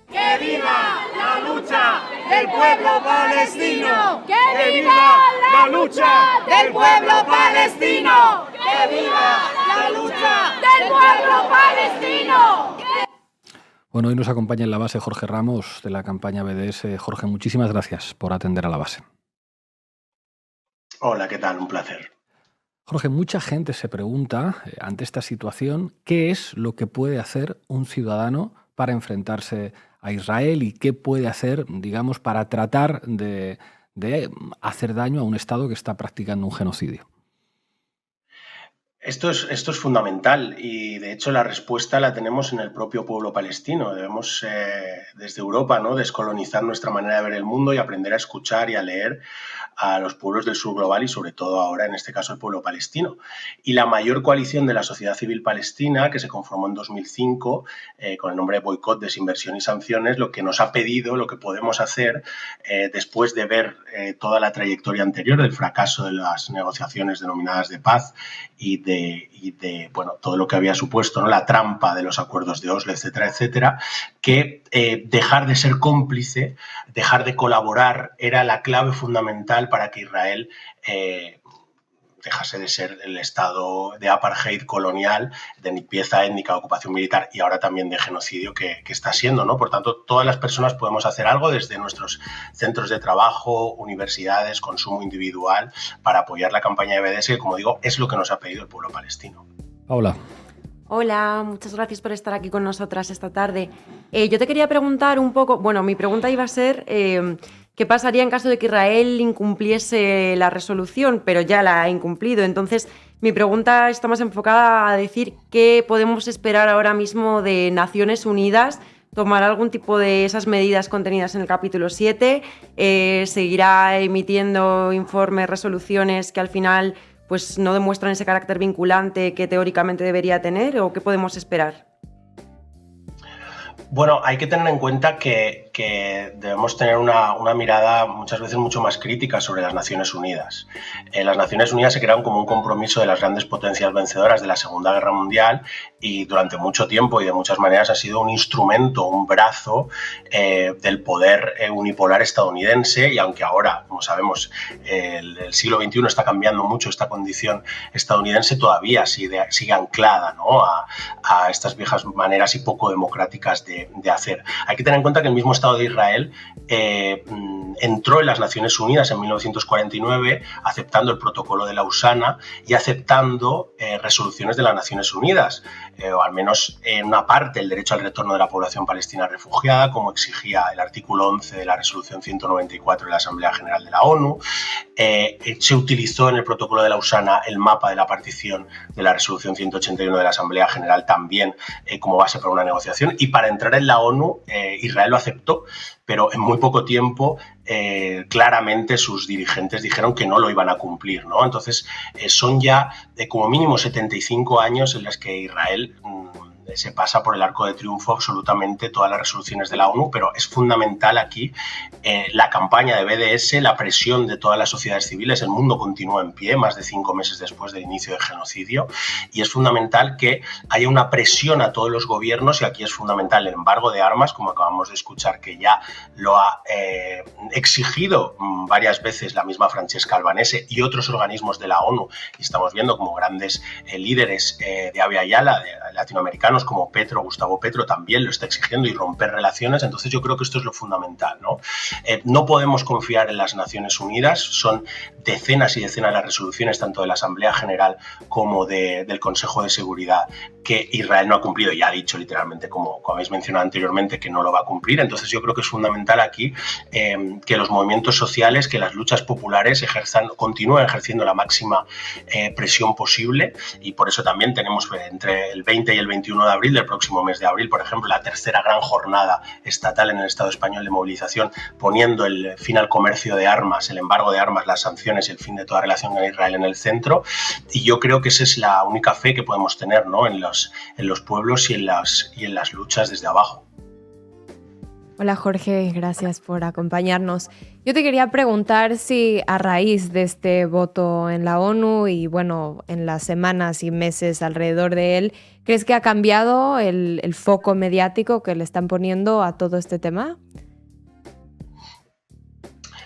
Speaker 12: ¡Que viva la lucha del pueblo palestino! ¡Que viva la lucha del pueblo palestino! ¡Que viva la lucha del pueblo palestino!
Speaker 3: Bueno, hoy nos acompaña en la base Jorge Ramos, de la campaña BDS. Jorge, muchísimas gracias por atender a la base.
Speaker 13: Hola, ¿qué tal? Un placer.
Speaker 3: Jorge, mucha gente se pregunta, ante esta situación, ¿qué es lo que puede hacer un ciudadano para enfrentarse a Israel y qué puede hacer, digamos, para tratar de hacer daño a un Estado que está practicando un genocidio?
Speaker 13: Esto es fundamental y, de hecho, la respuesta la tenemos en el propio pueblo palestino. Debemos, desde Europa, ¿no?, descolonizar nuestra manera de ver el mundo y aprender a escuchar y a leer a los pueblos del sur global y, sobre todo ahora, en este caso, el pueblo palestino. Y la mayor coalición de la sociedad civil palestina, que se conformó en 2005 con el nombre de Boicot, Desinversión y Sanciones, lo que nos ha pedido, lo que podemos hacer después de ver toda la trayectoria anterior del fracaso de las negociaciones denominadas de paz y bueno, todo lo que había supuesto, ¿no? La trampa de los acuerdos de Oslo, etcétera, etcétera, que dejar de ser cómplice, dejar de colaborar era la clave fundamental para que Israel dejase de ser el estado de apartheid colonial, de limpieza étnica, ocupación militar y ahora también de genocidio que está siendo, ¿no? Por tanto, todas las personas podemos hacer algo desde nuestros centros de trabajo, universidades, consumo individual, para apoyar la campaña de BDS, que, como digo, es lo que nos ha pedido el pueblo palestino.
Speaker 3: Paula.
Speaker 5: Hola, muchas gracias por estar aquí con nosotras esta tarde. Yo te quería preguntar un poco, bueno, mi pregunta iba a ser ¿qué pasaría en caso de que Israel incumpliese la resolución, pero ya la ha incumplido? Entonces, mi pregunta está más enfocada a decir qué podemos esperar ahora mismo de Naciones Unidas. ¿Tomar algún tipo de esas medidas contenidas en el capítulo 7? ¿Seguirá emitiendo informes, resoluciones que al final pues no demuestran ese carácter vinculante que teóricamente debería tener? ¿O qué podemos esperar?
Speaker 13: Bueno, hay que tener en cuenta que debemos tener una mirada muchas veces mucho más crítica sobre las Naciones Unidas. Las Naciones Unidas se crearon como un compromiso de las grandes potencias vencedoras de la Segunda Guerra Mundial y durante mucho tiempo y de muchas maneras ha sido un instrumento, un brazo del poder unipolar estadounidense, y aunque ahora, como sabemos, el siglo XXI está cambiando mucho esta condición estadounidense, todavía sigue anclada, ¿no? a estas viejas maneras y poco democráticas de hacer. Hay que tener en cuenta que el mismo Estado de Israel entró en las Naciones Unidas en 1949 aceptando el protocolo de Lausana y aceptando resoluciones de las Naciones Unidas, o al menos en una parte el derecho al retorno de la población palestina refugiada, como exigía el artículo 11 de la resolución 194 de la Asamblea General de la ONU. Se utilizó en el protocolo de Lausana el mapa de la partición de la resolución 181 de la Asamblea General también como base para una negociación, y para entrar en la ONU Israel lo aceptó, pero en muy poco tiempo claramente sus dirigentes dijeron que no lo iban a cumplir, ¿no? Entonces son ya como mínimo 75 años en las que Israel se pasa por el arco de triunfo absolutamente todas las resoluciones de la ONU, pero es fundamental aquí la campaña de BDS, la presión de todas las sociedades civiles. El mundo continúa en pie más de 5 meses después del inicio del genocidio, y es fundamental que haya una presión a todos los gobiernos, y aquí es fundamental el embargo de armas, como acabamos de escuchar, que ya lo ha exigido varias veces la misma Francesca Albanese y otros organismos de la ONU, y estamos viendo como grandes líderes de Abya Yala, de latinoamericanos, como Gustavo Petro también lo está exigiendo, y romper relaciones. Entonces yo creo que esto es lo fundamental, ¿no? No podemos confiar en las Naciones Unidas, son decenas y decenas las resoluciones tanto de la Asamblea General como del Consejo de Seguridad que Israel no ha cumplido, y ha dicho literalmente, como habéis mencionado anteriormente, que no lo va a cumplir. Entonces yo creo que es fundamental aquí que los movimientos sociales, que las luchas populares continúen ejerciendo la máxima presión posible, y por eso también tenemos entre el 20 y el 21 de abril del próximo mes de abril, por ejemplo, la tercera gran jornada estatal en el Estado español de movilización, poniendo el fin al comercio de armas, el embargo de armas, las sanciones y el fin de toda relación con Israel en el centro. Y yo creo que esa es la única fe que podemos tener, ¿no? en los pueblos y en las luchas desde abajo.
Speaker 6: Hola Jorge, gracias por acompañarnos. Yo te quería preguntar si a raíz de este voto en la ONU y bueno, en las semanas y meses alrededor de él, ¿crees que ha cambiado el foco mediático que le están poniendo a todo este tema?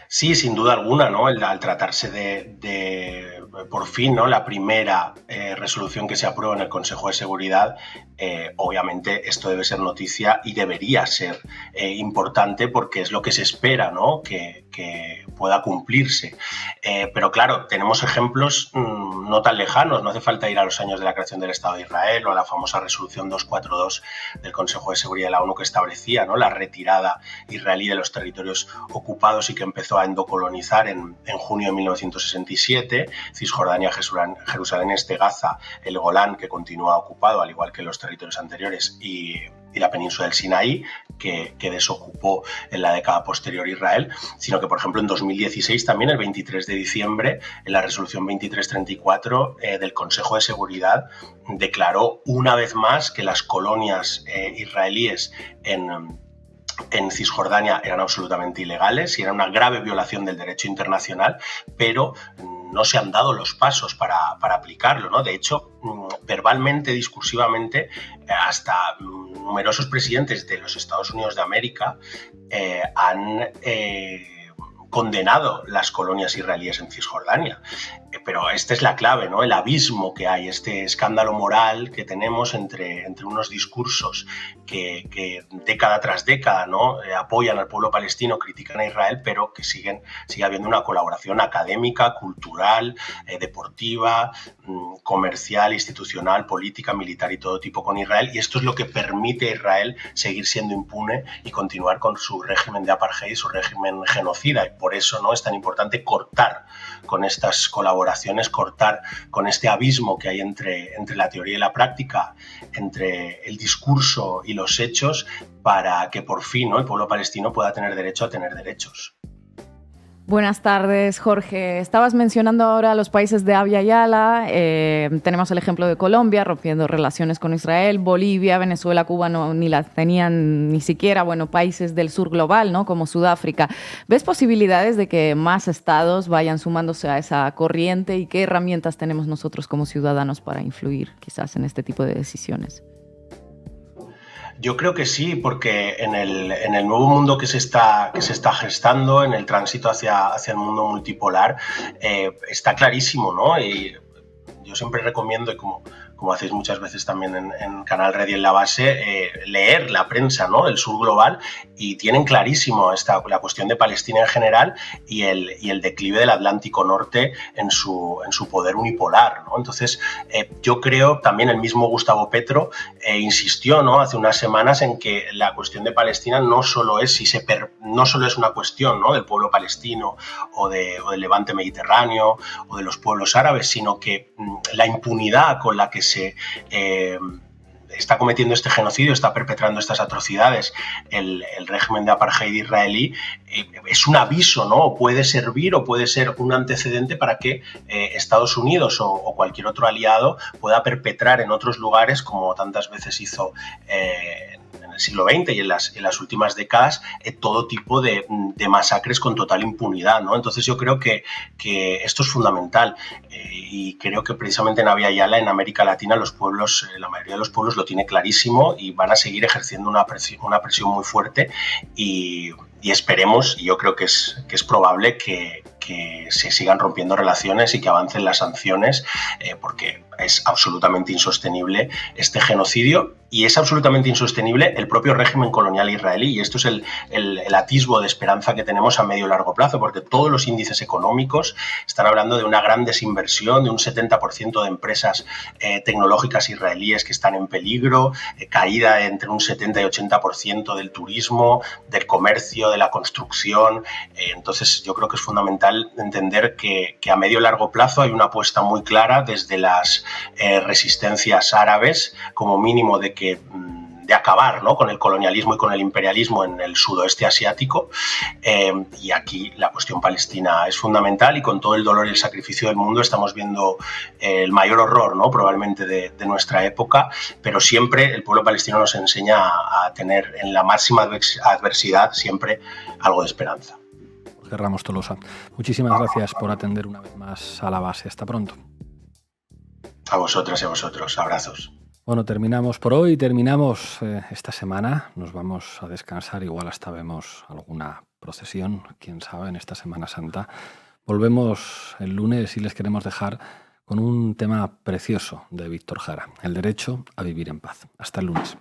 Speaker 13: Sí, sin duda alguna, ¿no? Al tratarse de por fin, ¿no? La primera resolución que se aprueba en el Consejo de Seguridad, obviamente esto debe ser noticia y debería ser importante, porque es lo que se espera, ¿no? Que pueda cumplirse. Pero claro, tenemos ejemplos no tan lejanos, no hace falta ir a los años de la creación del Estado de Israel o a la famosa resolución 242 del Consejo de Seguridad de la ONU que establecía, ¿no? La retirada israelí de los territorios ocupados y que empezó a endocolonizar en junio de 1967, Cisjordania, Jerusalén Este, Gaza, el Golán, que continúa ocupado, al igual que los territorios anteriores, y la península del Sinaí, que desocupó en la década posterior Israel, sino que, por ejemplo, en 2016, también el 23 de diciembre, en la resolución 2334 del Consejo de Seguridad, declaró una vez más que las colonias israelíes en Cisjordania eran absolutamente ilegales y era una grave violación del derecho internacional, pero no se han dado los pasos para aplicarlo, ¿no? De hecho, verbalmente, discursivamente, hasta numerosos presidentes de los Estados Unidos de América han condenado las colonias israelíes en Cisjordania. Pero esta es la clave, ¿no? El abismo que hay, este escándalo moral que tenemos entre unos discursos que década tras década, ¿no? Apoyan al pueblo palestino, critican a Israel, pero que sigue habiendo una colaboración académica, cultural, deportiva, comercial, institucional, política, militar y todo tipo con Israel. Y esto es lo que permite a Israel seguir siendo impune y continuar con su régimen de apartheid, su régimen genocida. Y por eso, ¿no?, es tan importante cortar con estas colaboraciones, cortar con este abismo que hay entre la teoría y la práctica, entre el discurso y los hechos, para que por fin, ¿no?, el pueblo palestino pueda tener derecho a tener derechos.
Speaker 7: Buenas tardes, Jorge. Estabas mencionando ahora los países de Abya Yala. Tenemos el ejemplo de Colombia, rompiendo relaciones con Israel. Bolivia, Venezuela, Cuba ni las tenían ni siquiera, países del sur global, ¿no?, como Sudáfrica. ¿Ves posibilidades de que más estados vayan sumándose a esa corriente? ¿Y qué herramientas tenemos nosotros como ciudadanos para influir quizás en este tipo de decisiones?
Speaker 13: Yo creo que sí, porque en el nuevo mundo que se está gestando, en el tránsito hacia el mundo multipolar, está clarísimo, ¿no? Y yo siempre recomiendo, y como hacéis muchas veces también en Canal Red y en La Base, leer la prensa, ¿no?, del sur global, y tienen clarísimo la cuestión de Palestina en general y el declive del Atlántico Norte en su poder unipolar, ¿no? Entonces, yo creo, también el mismo Gustavo Petro insistió, ¿no?, hace unas semanas, en que la cuestión de Palestina no solo es una cuestión, ¿no?, del pueblo palestino o del Levante mediterráneo o de los pueblos árabes, sino que la impunidad con la que se está cometiendo este genocidio, está perpetrando estas atrocidades el régimen de apartheid israelí, es un aviso, ¿no?, o puede servir o puede ser un antecedente para que Estados Unidos o cualquier otro aliado pueda perpetrar en otros lugares, como tantas veces hizo en el siglo XX y en las últimas décadas, todo tipo de masacres con total impunidad, ¿no? Entonces yo creo que esto es fundamental, y creo que precisamente en Abya Yala, en América Latina, la mayoría de los pueblos lo tiene clarísimo y van a seguir ejerciendo una presión muy fuerte, y esperemos, y yo creo que es probable que se sigan rompiendo relaciones y que avancen las sanciones, porque es absolutamente insostenible este genocidio, y es absolutamente insostenible el propio régimen colonial israelí. Y esto es el atisbo de esperanza que tenemos a medio y largo plazo, porque todos los índices económicos están hablando de una gran desinversión, de un 70% de empresas tecnológicas israelíes que están en peligro, caída entre un 70 y 80% del turismo, del comercio, de la construcción. Entonces yo creo que es fundamental entender que a medio y largo plazo hay una apuesta muy clara desde las resistencias árabes, como mínimo, de acabar, ¿no?, con el colonialismo y con el imperialismo en el sudoeste asiático, y aquí la cuestión palestina es fundamental, y con todo el dolor y el sacrificio del mundo estamos viendo el mayor horror, ¿no?, probablemente de nuestra época, pero siempre el pueblo palestino nos enseña a tener en la máxima adversidad siempre algo de esperanza.
Speaker 3: Jorge Ramos Tolosa, muchísimas gracias por atender una vez más a La Base. Hasta pronto.
Speaker 13: A vosotras y a vosotros. Abrazos.
Speaker 3: Bueno, terminamos por hoy, terminamos esta semana. Nos vamos a descansar, igual hasta vemos alguna procesión, quién sabe, en esta Semana Santa. Volvemos el lunes y les queremos dejar con un tema precioso de Víctor Jara, el derecho a vivir en paz. Hasta el lunes.